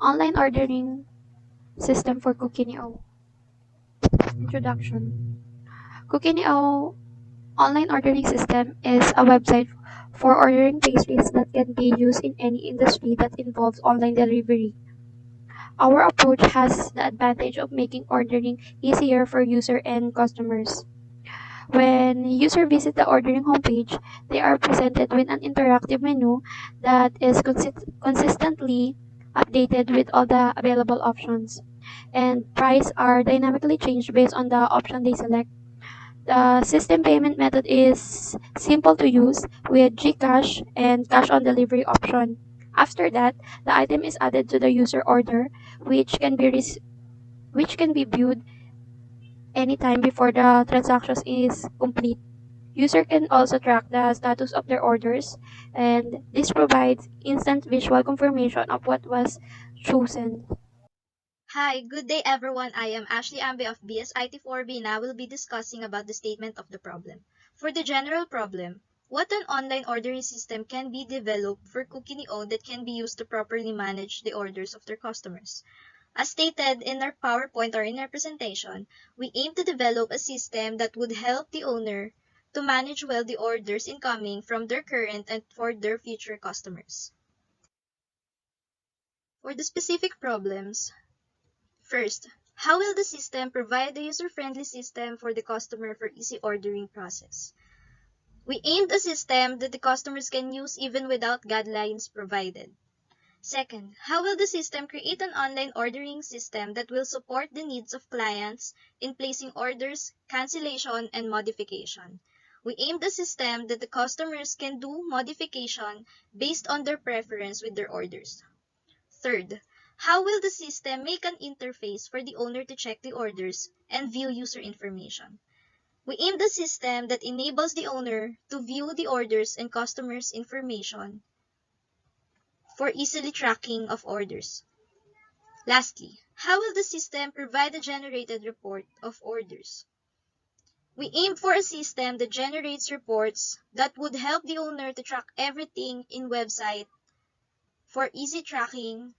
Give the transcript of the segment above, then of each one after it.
Online ordering system for Kukinio. Introduction. Kukinio online ordering system is a website for ordering pastries that can be used in any industry that involves online delivery. Our approach has the advantage of making ordering easier for user and customers. When users visit the ordering homepage, they are presented with an interactive menu that is consistently updated with all the available options, and prices are dynamically changed based on the option they select. The system payment method is simple to use with GCash and cash on delivery option. After that, the item is added to the user order, which can be viewed anytime before the transaction is complete. User can also track the status of their orders, and this provides instant visual confirmation of what was chosen. Hi, good day everyone. I am Ashley Ambe of BSIT4B and I will be discussing about the statement of the problem. For the general problem, what an online ordering system can be developed for Cookini-O that can be used to properly manage the orders of their customers? As stated in our PowerPoint or in our presentation, we aim to develop a system that would help the owner to manage well the orders incoming from their current and for their future customers. For the specific problems, first, how will the system provide a user-friendly system for the customer for easy ordering process? We aimed a system that the customers can use even without guidelines provided. Second, how will the system create an online ordering system that will support the needs of clients in placing orders, cancellation, and modification? We aimed a system that the customers can do modification based on their preference with their orders. Third, how will the system make an interface for the owner to check the orders and view user information? We aimed a system that enables the owner to view the orders and customers' information for easily tracking of orders. Lastly, how will the system provide a generated report of orders? We aim for a system that generates reports that would help the owner to track everything in website for easy tracking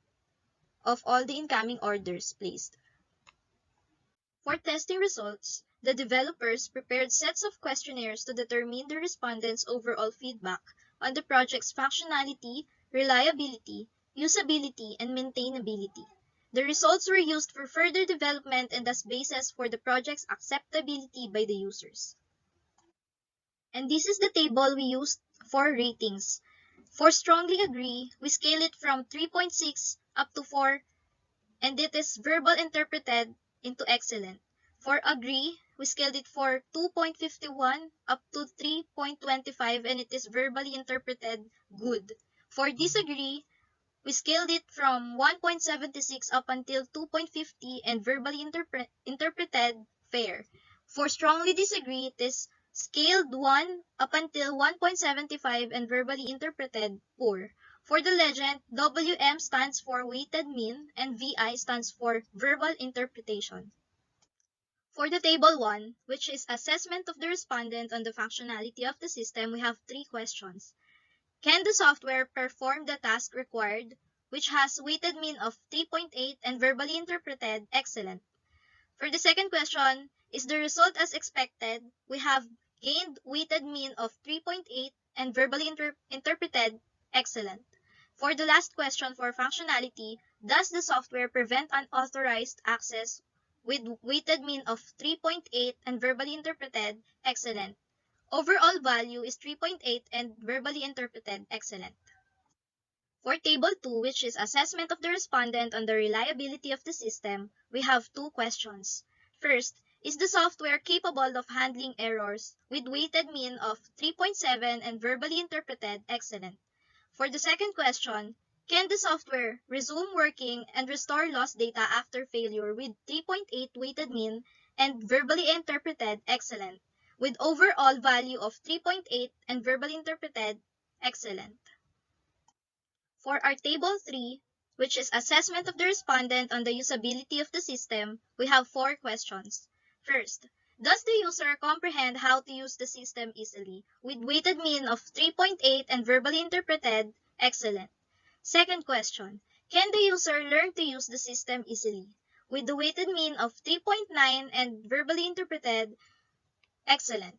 of all the incoming orders placed. For testing results, the developers prepared sets of questionnaires to determine the respondents' overall feedback on the project's functionality, reliability, usability, and maintainability. The results were used for further development and as basis for the project's acceptability by the users. And this is the table we used for ratings. For strongly agree, we scale it from 3.6 up to 4, and it is verbal interpreted into excellent. For agree, we scaled it for 2.51 up to 3.25 and it is verbally interpreted good. For disagree, we scaled it from 1.76 up until 2.50 and verbally interpreted fair. For strongly disagree, it is scaled 1 up until 1.75 and verbally interpreted poor. For the legend, WM stands for weighted mean and VI stands for verbal interpretation. For the table 1, which is assessment of the respondent on the functionality of the system, we have 3 questions. Can the software perform the task required, which has weighted mean of 3.8 and verbally interpreted excellent? For the second question, is the result as expected? We have gained weighted mean of 3.8 and verbally interpreted excellent. For the last question for functionality, does the software prevent unauthorized access with weighted mean of 3.8 and verbally interpreted excellent? Overall value is 3.8 and verbally interpreted excellent. For table 2, which is assessment of the respondent on the reliability of the system, we have 2 questions. First, is the software capable of handling errors with weighted mean of 3.7 and verbally interpreted excellent? For the second question, can the software resume working and restore lost data after failure with 3.8 weighted mean and verbally interpreted excellent, with overall value of 3.8 and verbally interpreted excellent? For our table 3, which is assessment of the respondent on the usability of the system, we have 4 questions. First, does the user comprehend how to use the system easily with weighted mean of 3.8 and verbally interpreted excellent? Second question, Can the user learn to use the system easily? With the weighted mean of 3.9 and verbally interpreted, excellent.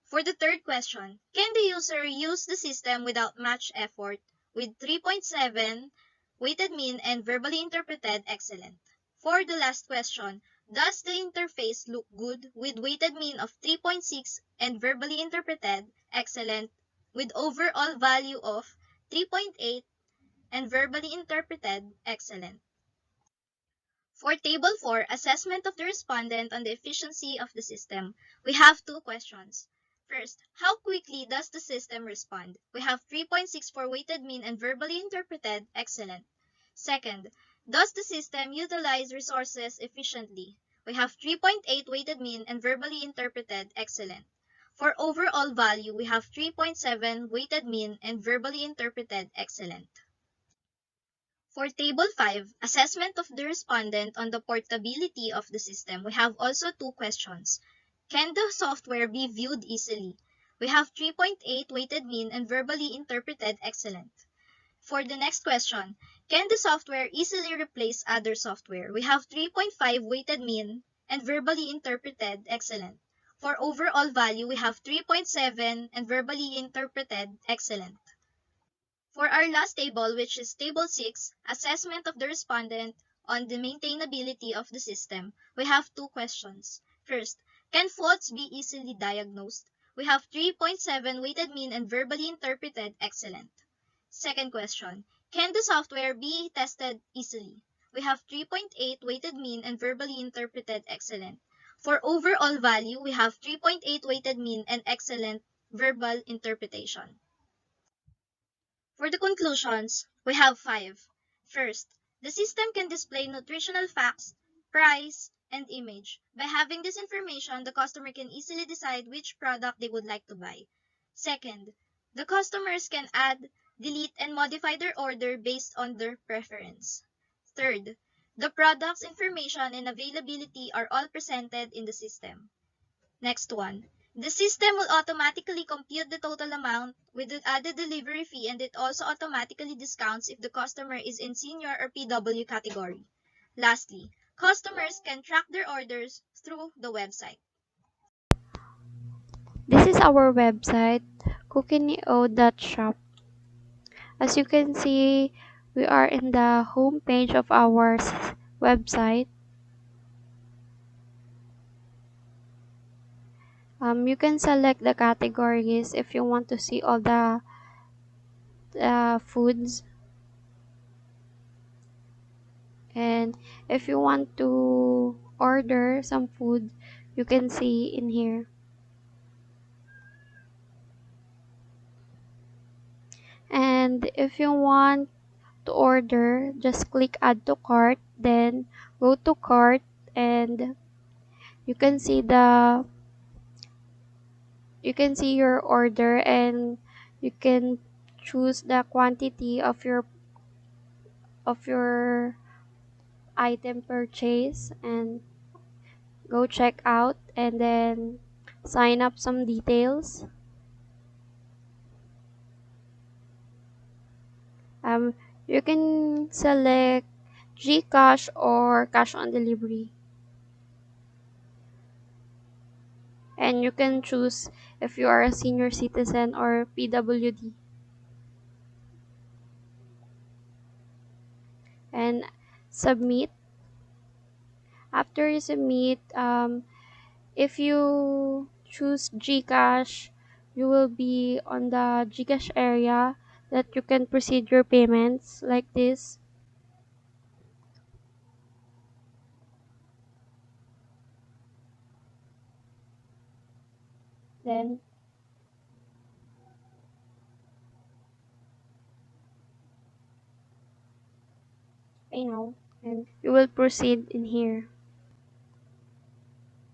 For the third question, can the user use the system without much effort? With 3.7, weighted mean and verbally interpreted, excellent. For the last question, does the interface look good? With weighted mean of 3.6 and verbally interpreted, excellent. With overall value of 3.8 and verbally interpreted, excellent. For Table 4, assessment of the respondent on the efficiency of the system, we have two questions. First, how quickly does the system respond? We have 3.6 for weighted mean and verbally interpreted, excellent. Second, does the system utilize resources efficiently? We have 3.8 weighted mean and verbally interpreted, excellent. For overall value, we have 3.7 weighted mean and verbally interpreted, excellent. For Table 5, assessment of the respondent on the portability of the system, we have also two questions. Can the software be viewed easily? We have 3.8 weighted mean and verbally interpreted, excellent. For the next question, can the software easily replace other software? We have 3.5 weighted mean and verbally interpreted, excellent. For overall value, we have 3.7 and verbally interpreted, excellent. For our last table, which is Table 6, assessment of the respondent on the maintainability of the system, we have two questions. First, can faults be easily diagnosed? We have 3.7 weighted mean and verbally interpreted, excellent. Second question, can the software be tested easily? We have 3.8 weighted mean and verbally interpreted, excellent. For overall value, we have 3.8 weighted mean and excellent verbal interpretation. For the conclusions, we have five. First, the system can display nutritional facts, price, and image. By having this information, the customer can easily decide which product they would like to buy. Second, the customers can add, delete, and modify their order based on their preference. Third, the product's information and availability are all presented in the system. Next one. The system will automatically compute the total amount with the added delivery fee, and it also automatically discounts if the customer is in senior or PW category. Lastly, customers can track their orders through the website. This is our website, cookineo.shop. As you can see, we are in the home page of our website. You can select the categories if you want to see all the foods, and if you want to order some food, you can see in here. And if you want to order, just click add to cart, then go to cart, and you can see your order, and you can choose the quantity of your item purchase, and go check out, and then sign up some details. um you can select Gcash or cash on delivery, and you can choose if you are a senior citizen or PWD, and submit. After you submit, if you choose Gcash, you will be on the Gcash area that you can proceed your payments like this. Then pay now, and you will proceed in here.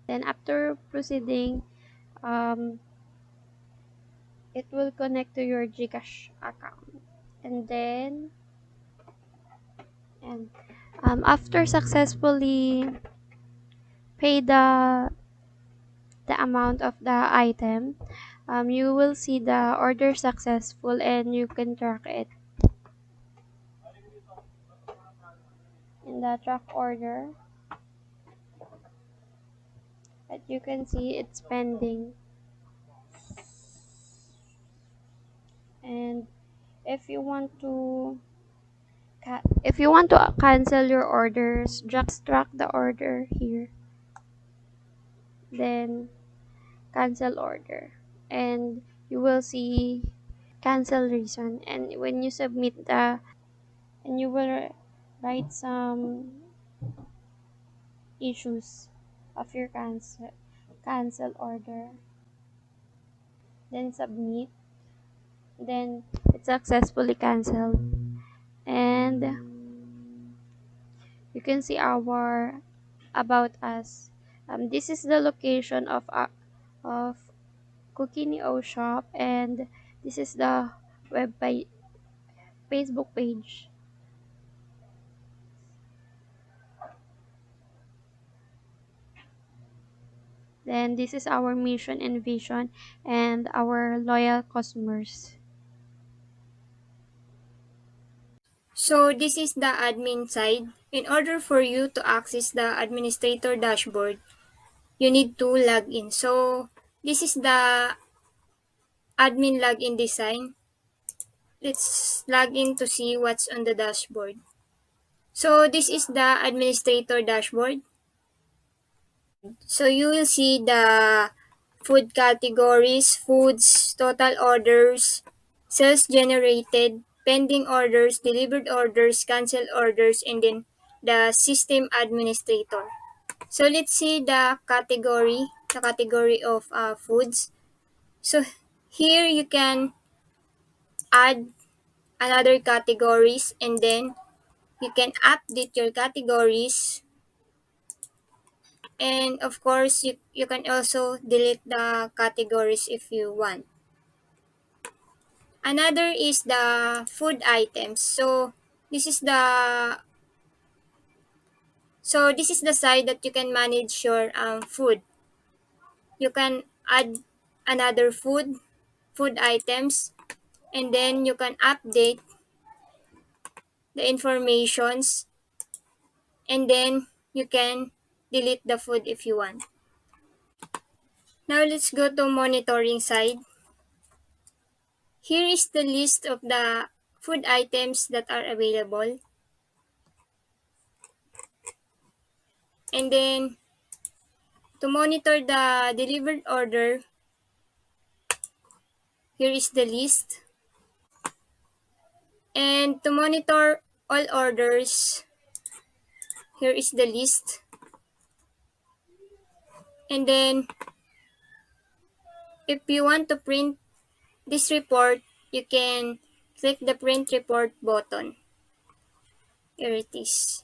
Then after proceeding, um, it will connect to your Gcash account, and then and after successfully pay the amount of the item, you will see the order successful, and you can track it. the track order, as you can see it's pending. And if you want to cancel your orders, just track the order here, then cancel order, and you will see cancel reason. And when you submit the and you will write some issues of your cancel order, then submit, then it's successfully canceled. And you can see our about us. This is the location of Cookini shop, and this is the Facebook page. Then this is our mission and vision and our loyal customers. So this is the admin side. In order for you to access the administrator dashboard, you need to log in. So this is the admin login design. Let's log in to see what's on the dashboard. So this is the administrator dashboard. So you will see the food categories, foods, total orders, sales generated, pending orders, delivered orders, canceled orders, and then the system administrator. So let's see the category of foods. So here you can add another categories, and then you can update your categories, and of course you can also delete the categories if you want. Another is the food items. This is the this is the side that you can manage your food. You can add another food items, and then you can update the informations, and then you can delete the food if you want. Now let's go to monitoring side. Here is the list of the food items that are available. And then to monitor the delivered order, here is the list. And to monitor all orders, here is the list. And then if you want to print this report, you can click the print report button. Here it is.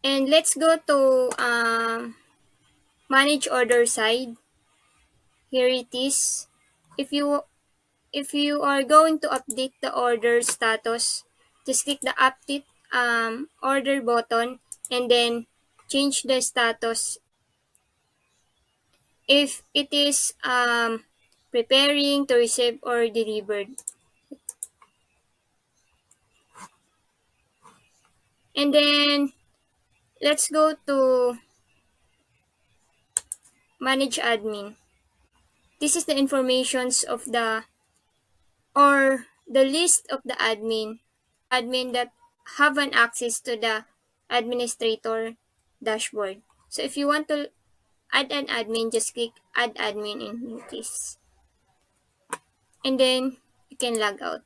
And let's go to manage order side. Here it is. If you are going to update the order status, just click the update order button, and then change the status if it is preparing to receive or delivered. And then let's go to manage admin. This is the informations of the list of the admin that have an access to the administrator dashboard. So if you want to add an admin, just click add admin in this. And then you can log out.